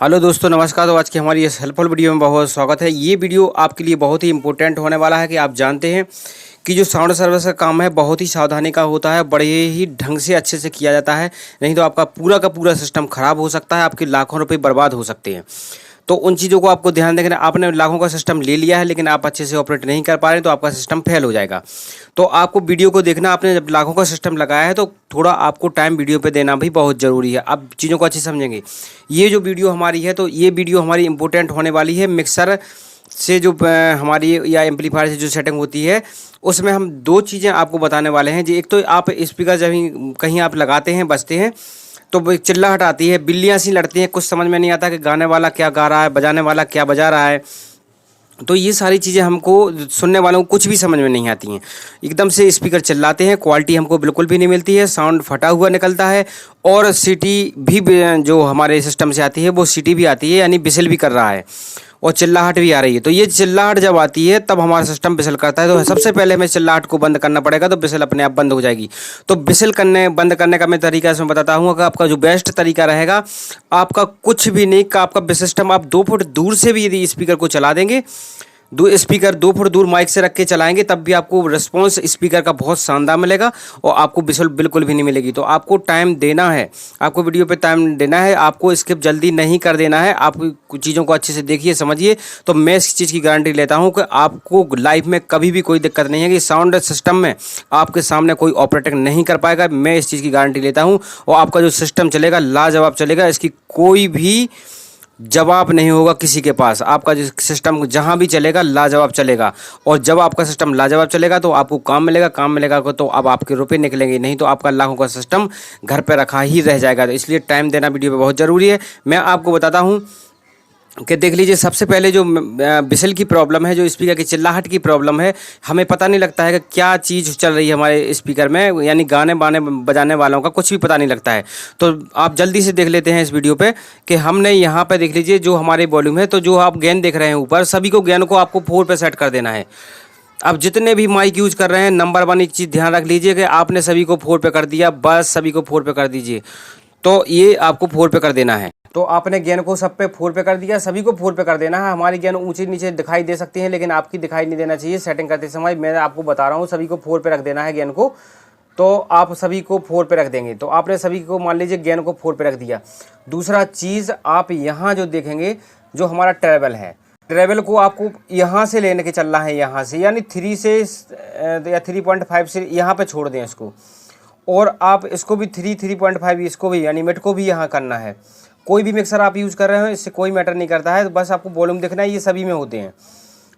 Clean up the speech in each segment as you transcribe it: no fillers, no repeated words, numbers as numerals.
Hello दोस्तों, नमस्कार। तो आज की हमारी इस हेल्पफुल वीडियो में बहुत स्वागत है। ये वीडियो आपके लिए बहुत ही इंपॉर्टेंट होने वाला है कि आप जानते हैं कि जो साउंड सर्विस का काम है बहुत ही सावधानी का होता है, बड़े ही ढंग से अच्छे से किया जाता है। नहीं तो आपका पूरा का पूरा सिस्टम खराब हो सकता है, आपके लाखों रुपए बर्बाद हो सकते हैं। तो उन चीज़ों को आपको ध्यान रखना। आपने लाखों का सिस्टम ले लिया है लेकिन आप अच्छे से ऑपरेट नहीं कर पा रहे, तो आपका सिस्टम फेल हो जाएगा। तो आपको वीडियो को देखना। आपने जब लाखों का सिस्टम लगाया है तो थोड़ा आपको टाइम वीडियो पे देना भी बहुत ज़रूरी है। आप चीज़ों को अच्छे से समझेंगे। ये जो वीडियो हमारी है तो ये वीडियो हमारी इंपॉर्टेंट होने वाली है। मिक्सर से जो हमारी या एम्पलीफायर से जो सेटिंग होती है उसमें हम दो चीज़ें आपको बताने वाले हैं जी। एक तो आप स्पीकर जब कहीं आप लगाते हैं बजते हैं तो वो एक चिल्लाहट आती है, बिल्लियाँ सी लड़ती हैं, कुछ समझ में नहीं आता कि गाने वाला क्या गा रहा है, बजाने वाला क्या बजा रहा है। तो ये सारी चीज़ें हमको सुनने वालों को कुछ भी समझ में नहीं आती हैं। एकदम से स्पीकर चिल्लाते हैं, क्वालिटी हमको बिल्कुल भी नहीं मिलती है, साउंड फटा हुआ निकलता है और सीटी भी जो हमारे सिस्टम से आती है वो सीटी भी आती है, यानी बिसल भी कर रहा है और चिल्लाहट भी आ रही है। तो ये चिल्लाहट जब आती है तब हमारा सिस्टम बिसल करता है। तो सबसे पहले हमें चिल्लाहट को बंद करना पड़ेगा, तो बिसल अपने आप बंद हो जाएगी। तो बिसल बंद करने का मैं तरीका इसमें बताता हूँ कि आपका जो बेस्ट तरीका रहेगा, आपका कुछ भी नहीं का आपका सिस्टम आप 2 फुट दूर से भी यदि स्पीकर को चला देंगे, स्पीकर 2 फुट दूर माइक से रख के चलाएंगे तब भी आपको रिस्पॉन्स स्पीकर का बहुत शानदार मिलेगा और आपको बिसल बिल्कुल भी नहीं मिलेगी। तो आपको टाइम देना है, आपको वीडियो पे टाइम देना है, आपको स्किप जल्दी नहीं कर देना है। आप कुछ चीज़ों को अच्छे से देखिए, समझिए। तो मैं इस चीज़ की गारंटी लेता हूँ कि आपको लाइफ में कभी भी कोई दिक्कत नहीं है कि साउंड सिस्टम में आपके सामने कोई ऑपरेटर नहीं कर पाएगा। मैं इस चीज़ की गारंटी लेता हूँ और आपका जो सिस्टम चलेगा लाजवाब चलेगा। इसकी कोई भी जवाब नहीं होगा किसी के पास। आपका जो सिस्टम जहां भी चलेगा लाजवाब चलेगा। और जब आपका सिस्टम लाजवाब चलेगा तो आपको काम मिलेगा तो अब आपके रुपए निकलेंगे, नहीं तो आपका लाखों का सिस्टम घर पे रखा ही रह जाएगा। तो इसलिए टाइम देना वीडियो पे बहुत ज़रूरी है। मैं आपको बताता हूं कि देख लीजिए, सबसे पहले जो बिसल की प्रॉब्लम है, जो स्पीकर की चिल्लाहट की प्रॉब्लम है, हमें पता नहीं लगता है कि क्या चीज़ चल रही है हमारे स्पीकर में, यानी गाने बाने बजाने वालों का कुछ भी पता नहीं लगता है। तो आप जल्दी से देख लेते हैं इस वीडियो पे कि हमने यहाँ पे देख लीजिए जो हमारे वॉल्यूम है। तो जो आप गेन देख रहे हैं ऊपर, सभी को गेन को आपको 4 पे सेट कर देना है। अब जितने भी माइक यूज़ कर रहे हैं, नंबर 1 एक चीज़ ध्यान रख लीजिए कि आपने सभी को 4 पे कर दिया, बस सभी को 4 पे कर दीजिए। तो ये आपको 4 पे कर देना है। तो आपने गेन को सब पे 4 पे कर दिया, सभी को 4 पे कर देना है। हमारी गेन ऊंची नीचे दिखाई दे सकती है लेकिन आपकी दिखाई नहीं देना चाहिए सेटिंग करते समय। मैं आपको बता रहा हूँ, सभी को 4 पे रख देना है गेन को। तो आप सभी को 4 पे रख देंगे। तो आपने सभी को मान लीजिए गेन को 4 पे रख दिया। दूसरा चीज़ आप यहाँ जो देखेंगे, जो हमारा ट्रेवल है, ट्रेवल को आपको यहाँ से लेने के चलना है, यहाँ से यानी 3 से या 3.5 से यहाँ पे छोड़ दें इसको। और आप इसको भी 3.5 इसको भी, यानी मिड को भी यहाँ करना है। कोई भी मिक्सर आप यूज़ कर रहे हो इससे कोई मैटर नहीं करता है, बस आपको वॉल्यूम देखना है, ये सभी में होते हैं।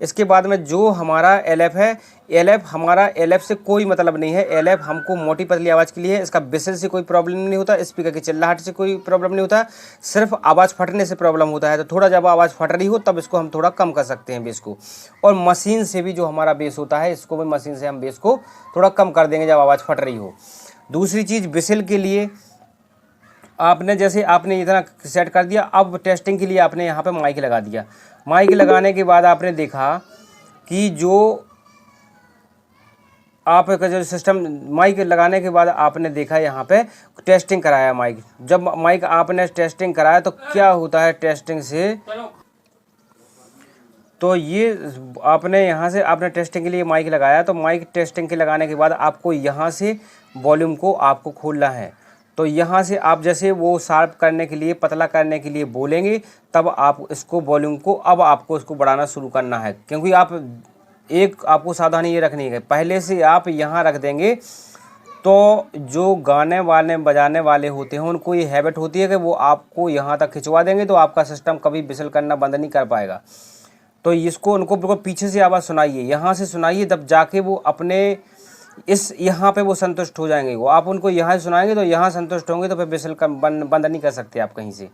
इसके बाद में जो हमारा LF है, LF हमारा LF से कोई मतलब नहीं है। LF हमको मोटी पतली आवाज़ के लिए है। इसका बिसल से कोई प्रॉब्लम नहीं होता, स्पीकर की चिल्लाहट से कोई प्रॉब्लम नहीं होता, सिर्फ आवाज़ फटने से प्रॉब्लम होता है। तो थोड़ा जब आवाज़ फट रही हो तब इसको हम थोड़ा कम कर सकते हैं बेस को। और मशीन से भी जो हमारा बेस होता है, इसको भी मशीन से हम बेस को थोड़ा कम कर देंगे जब आवाज़ फट रही हो। दूसरी चीज़, बिसल के लिए आपने जैसे आपने इतना सेट कर दिया, अब टेस्टिंग के लिए आपने यहाँ पे माइक लगा दिया। माइक लगाने के बाद आपने देखा कि जो आपका जो सिस्टम, माइक लगाने के बाद आपने देखा यहाँ पे टेस्टिंग कराया माइक। जब माइक आपने टेस्टिंग कराया तो क्या होता है टेस्टिंग से, तो ये आपने यहाँ से आपने टेस्टिंग के लिए माइक लगाया। तो माइक टेस्टिंग के लगाने के बाद आपको यहाँ से वॉल्यूम को आपको खोलना है। तो यहाँ से आप जैसे वो शार्प करने के लिए, पतला करने के लिए बोलेंगे, तब आप इसको वॉल्यूम को अब आपको इसको बढ़ाना शुरू करना है। क्योंकि आपको सावधानी ये रखनी है, पहले से आप यहाँ रख देंगे तो जो गाने वाले बजाने वाले होते हैं उनको ये हैबिट होती है कि वो आपको यहाँ तक खिंचवा देंगे, तो आपका सिस्टम कभी बिसल करना बंद नहीं कर पाएगा। तो इसको उनको बिल्कुल पीछे से आवाज़ सुनाइए, यहाँ से सुनाइए, तब जाके वो अपने यहाँ पे वो संतुष्ट हो जाएंगे। वो आप उनको यहाँ से सुनाएंगे तो यहाँ संतुष्ट होंगे, तो फिर बिसल बंद नहीं कर सकते आप कहीं से।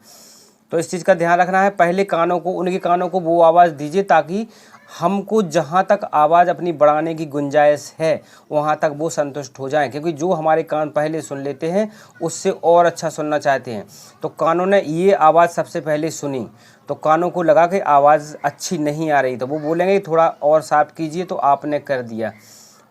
तो इस चीज़ का ध्यान रखना है। पहले उनके कानों को वो आवाज़ दीजिए ताकि हमको जहाँ तक आवाज़ अपनी बढ़ाने की गुंजाइश है वहाँ तक वो संतुष्ट हो जाएं। क्योंकि जो हमारे कान पहले सुन लेते हैं उससे और अच्छा सुनना चाहते हैं। तो कानों ने ये आवाज़ सबसे पहले सुनी, तो कानों को लगा कि आवाज़ अच्छी नहीं आ रही, तो वो बोलेंगे थोड़ा और साफ कीजिए, तो आपने कर दिया।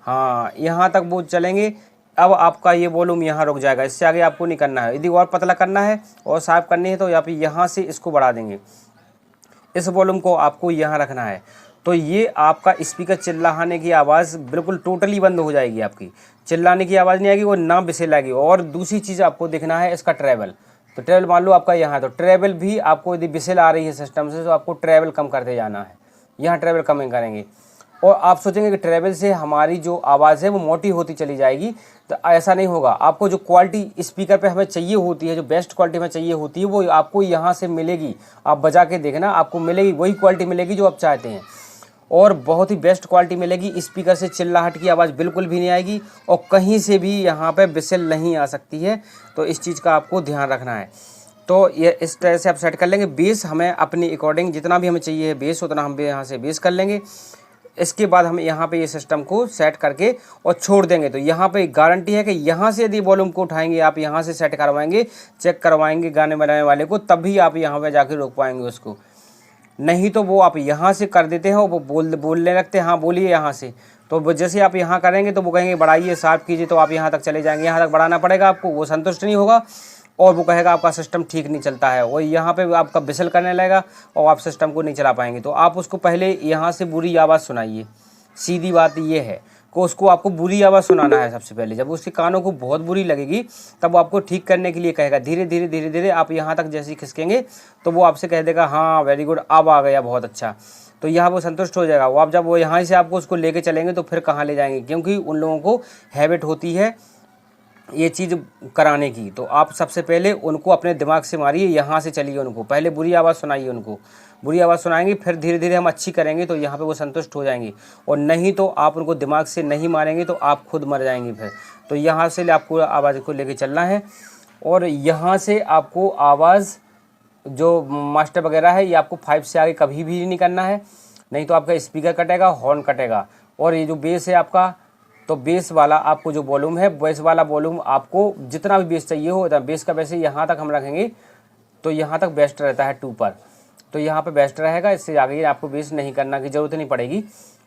हाँ, यहाँ तक वो चलेंगे। अब आपका ये वॉल्यूम यहाँ रुक जाएगा, इससे आगे आपको नहीं करना है। यदि और पतला करना है और साफ करनी है तो यहाँ से इसको बढ़ा देंगे, इस वॉल्यूम को आपको यहाँ रखना है। तो ये आपका स्पीकर चिल्लाने की आवाज़ बिल्कुल टोटली बंद हो जाएगी, आपकी चिल्लाने की आवाज़ नहीं आएगी और ना बिसेल आएगी। और दूसरी चीज़ आपको देखना है इसका ट्रैवल। तो ट्रैवल मान लो आपका यहाँ, तो ट्रैवल भी आपको यदि बिसेल आ रही है सिस्टम से तो आपको ट्रैवल कम करते जाना है, यहाँ ट्रैवल कम करेंगे। और आप सोचेंगे कि ट्रैवल से हमारी जो आवाज़ है वो मोटी होती चली जाएगी, तो ऐसा नहीं होगा। आपको जो क्वालिटी स्पीकर पे हमें चाहिए होती है, जो बेस्ट क्वालिटी में चाहिए होती है, वो आपको यहाँ से मिलेगी। आप बजा के देखना, आपको मिलेगी वही क्वालिटी मिलेगी जो आप चाहते हैं, और बहुत ही बेस्ट क्वालिटी मिलेगी। स्पीकर से चिल्लाहट की आवाज़ बिल्कुल भी नहीं आएगी और कहीं से भी यहाँ पे बिसेल नहीं आ सकती है। तो इस चीज़ का आपको ध्यान रखना है। तो ये इस तरह से आप सेट कर लेंगे। बेस हमें अपनी अकॉर्डिंग जितना भी हमें चाहिए है बेस, उतना हम यहाँ से बेस कर लेंगे। इसके बाद हम यहाँ पे ये सिस्टम को सेट करके और छोड़ देंगे। तो यहाँ पे गारंटी है कि यहाँ से यदि वॉल्यूम को उठाएंगे, आप यहाँ से सेट करवाएंगे, चेक करवाएंगे गाने बनाने वाले को, तभी आप यहाँ पे जाके रोक पाएंगे उसको। नहीं तो वो आप यहाँ से कर देते हैं, वो बोलने लगते हैं हाँ बोलिए यहाँ से। तो वो जैसे आप यहाँ करेंगे तो वो कहेंगे बढ़ाइए, साफ कीजिए, तो आप यहाँ तक चले जाएंगे। यहाँ तक बढ़ाना पड़ेगा आपको, वो संतुष्ट नहीं होगा और वो कहेगा आपका सिस्टम ठीक नहीं चलता है, और यहाँ पे आपका बिसल करने लगेगा और आप सिस्टम को नहीं चला पाएंगे। तो आप उसको पहले यहाँ से बुरी आवाज़ सुनाइए। सीधी बात ये है कि उसको आपको बुरी आवाज़ सुनाना है सबसे पहले। जब उसके कानों को बहुत बुरी लगेगी तब वो आपको ठीक करने के लिए कहेगा। धीरे धीरे धीरे धीरे आप यहाँ तक जैसे ही खिसकेंगे तो वो आपसे कह देगा हाँ वेरी गुड, अब आ गया, बहुत अच्छा। तो यहाँ वो संतुष्ट हो जाएगा। वो आप जब वो यहाँ से आपको उसको लेके चलेंगे तो फिर कहाँ ले जाएंगे, क्योंकि उन लोगों को हैबिट होती है ये चीज़ कराने की। तो आप सबसे पहले उनको अपने दिमाग से मारिए, यहाँ से चलिए, उनको पहले बुरी आवाज़ सुनाइए, उनको बुरी आवाज़ सुनाएंगे, फिर धीरे धीरे हम अच्छी करेंगे तो यहाँ पे वो संतुष्ट हो जाएंगे। और नहीं तो आप उनको दिमाग से नहीं मारेंगे तो आप खुद मर जाएंगे फिर। तो यहाँ से आपको आवाज़ को लेके चलना है, और यहाँ से आपको आवाज़ जो मास्टर वगैरह है ये आपको 5 से आगे कभी भी नहीं करना है, नहीं तो आपका स्पीकर कटेगा, हॉर्न कटेगा। और ये जो बेस है आपका, तो बेस वाला आपको जो वॉल्यूम है, बेस वाला वॉल्यूम आपको जितना भी बेस चाहिए हो, बेस का वैसे यहाँ तक हम रखेंगे तो यहाँ तक बेस्ट रहता है 2 पर, तो यहाँ पे बेस्ट रहेगा। इससे आगे आपको बेस नहीं करना की ज़रूरत नहीं पड़ेगी।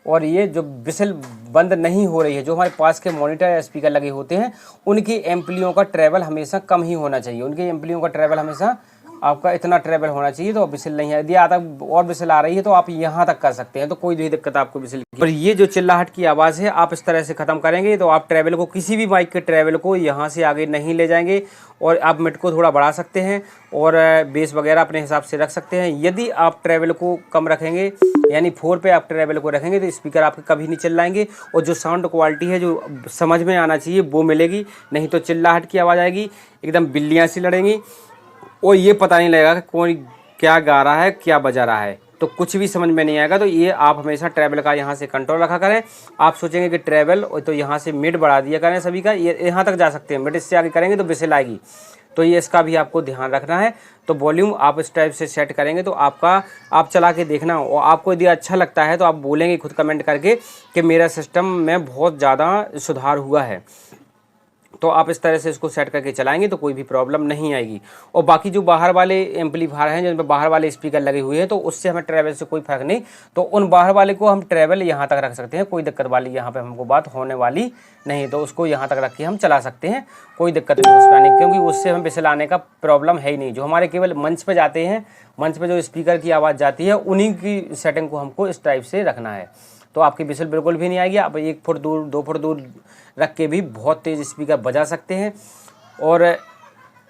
और ये जो बिसल बंद नहीं हो रही है, जो हमारे पास के मॉनिटर या स्पीकर लगे होते हैं उनकी एम्पलियों का ट्रैवल हमेशा कम ही होना चाहिए। उनकी एम्पलियों का ट्रैवल हमेशा आपका इतना ट्रैवल होना चाहिए, तो बिसल नहीं है। यदि आधा और बिसल आ रही है तो आप यहाँ तक कर सकते हैं, तो कोई भी दिक्कत आपको बिसल की। और ये जो चिल्लाहट की आवाज़ है आप इस तरह से ख़त्म करेंगे तो आप ट्रैवल को, किसी भी माइक के ट्रैवल को यहाँ से आगे नहीं ले जाएंगे। और आप मिड को थोड़ा बढ़ा सकते हैं और बेस वगैरह अपने हिसाब से रख सकते हैं। यदि आप ट्रैवल को कम रखेंगे, यानी 4 पे आप ट्रैवल को रखेंगे, तो स्पीकर आपके कभी नहीं चिल्लाएंगे और जो साउंड क्वालिटी है जो समझ में आना चाहिए वो मिलेगी। नहीं तो चिल्लाहट की आवाज़ आएगी, एकदम बिल्लियाँ सी लड़ेंगी और ये पता नहीं लगेगा कि कौन क्या गा रहा है, क्या बजा रहा है, तो कुछ भी समझ में नहीं आएगा। तो ये आप हमेशा ट्रैवल का यहाँ से कंट्रोल रखा करें। आप सोचेंगे कि ट्रैवल, तो यहाँ से मिड बढ़ा दिया करें सभी का, ये यहाँ तक जा सकते हैं। मिड इससे आगे करेंगे तो बिसेल आएगी, तो ये इसका भी आपको ध्यान रखना है। तो वॉल्यूम आप इस टाइप से सेट करेंगे तो आपका, आप चला के देखना, और आपको यदि अच्छा लगता है तो आप बोलेंगे खुद कमेंट करके कि मेरा सिस्टम में बहुत ज़्यादा सुधार हुआ है। तो आप इस तरह से इसको सेट करके चलाएंगे तो कोई भी प्रॉब्लम नहीं आएगी। और बाकी जो बाहर वाले एम्पलीफायर हैं जिनमें बाहर वाले स्पीकर लगे हुए हैं तो उससे हमें ट्रैवल से कोई फ़र्क नहीं, तो उन बाहर वाले को हम ट्रैवल यहाँ तक रख सकते हैं, कोई दिक्कत वाली यहाँ पे हमको बात होने वाली नहीं। तो उसको यहाँ तक रख के हम चला सकते हैं, कोई दिक्कत नहीं उस पर नहीं, क्योंकि उससे हम बिसल आने का प्रॉब्लम है ही नहीं। जो हमारे केवल मंच पर जाते हैं, मंच पर जो स्पीकर की आवाज़ जाती है उन्हीं की सेटिंग को हमको इस टाइप से रखना है, तो आपकी बिसल बिल्कुल भी नहीं आएगी। आप 1 फुट दूर, 2 फुट दूर रख के भी बहुत तेज़ स्पीकर बजा सकते हैं। और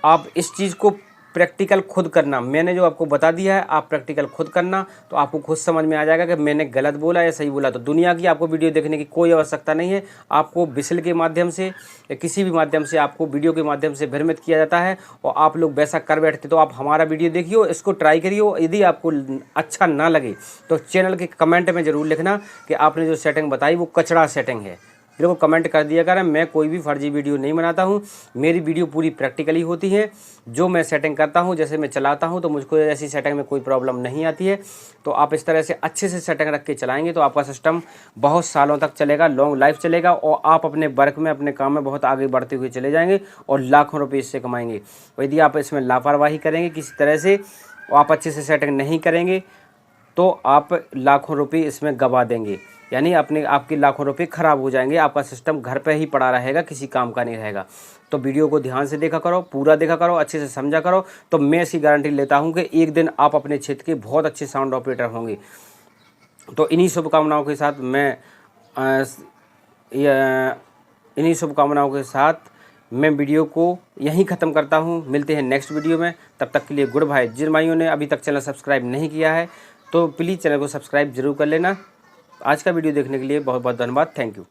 आप इस चीज़ को प्रैक्टिकल खुद करना, मैंने जो आपको बता दिया है आप प्रैक्टिकल खुद करना, तो आपको खुद समझ में आ जाएगा कि मैंने गलत बोला या सही बोला। तो दुनिया की आपको वीडियो देखने की कोई आवश्यकता नहीं है। आपको बिसल के माध्यम से या किसी भी माध्यम से आपको वीडियो के माध्यम से भ्रमित किया जाता है और आप लोग वैसा कर बैठते। तो आप हमारा वीडियो देखिए, इसको ट्राई करिए, यदि आपको अच्छा ना लगे तो चैनल के कमेंट में ज़रूर लिखना कि आपने जो सेटिंग बताई वो कचड़ा सेटिंग है। बिल्कुल कमेंट कर दिया करें। मैं कोई भी फर्जी वीडियो नहीं बनाता हूँ, मेरी वीडियो पूरी प्रैक्टिकली होती है। जो मैं सेटिंग करता हूँ, जैसे मैं चलाता हूँ, तो मुझको ऐसी सेटिंग में कोई प्रॉब्लम नहीं आती है। तो आप इस तरह से अच्छे से सेटिंग रख के चलाएंगे तो आपका सिस्टम बहुत सालों तक चलेगा, लॉन्ग लाइफ चलेगा, और आप अपने वर्क में, अपने काम में बहुत आगे बढ़ते हुए चले जाएंगे और लाखों रुपये इससे कमाएंगे। यदि आप इसमें लापरवाही करेंगे किसी तरह से, और आप अच्छे से सेटिंग नहीं करेंगे तो आप लाखों रुपये इसमें गंवा देंगे। यानी आपके लाखों रुपए ख़राब हो जाएंगे, आपका सिस्टम घर पे ही पड़ा रहेगा, किसी काम का नहीं रहेगा। तो वीडियो को ध्यान से देखा करो, पूरा देखा करो, अच्छे से समझा करो, तो मैं इसकी गारंटी लेता हूँ कि एक दिन आप अपने क्षेत्र के बहुत अच्छे साउंड ऑपरेटर होंगे। तो इन्हीं शुभकामनाओं के साथ मैं वीडियो को यहीं ख़त्म करता हूँ। मिलते हैं नेक्स्ट वीडियो में, तब तक के लिए गुड बाय। जिन भाइयों ने अभी तक चैनल सब्सक्राइब नहीं किया है तो प्लीज़ चैनल को सब्सक्राइब जरूर कर लेना। आज का वीडियो देखने के लिए बहुत बहुत धन्यवाद। Thank you.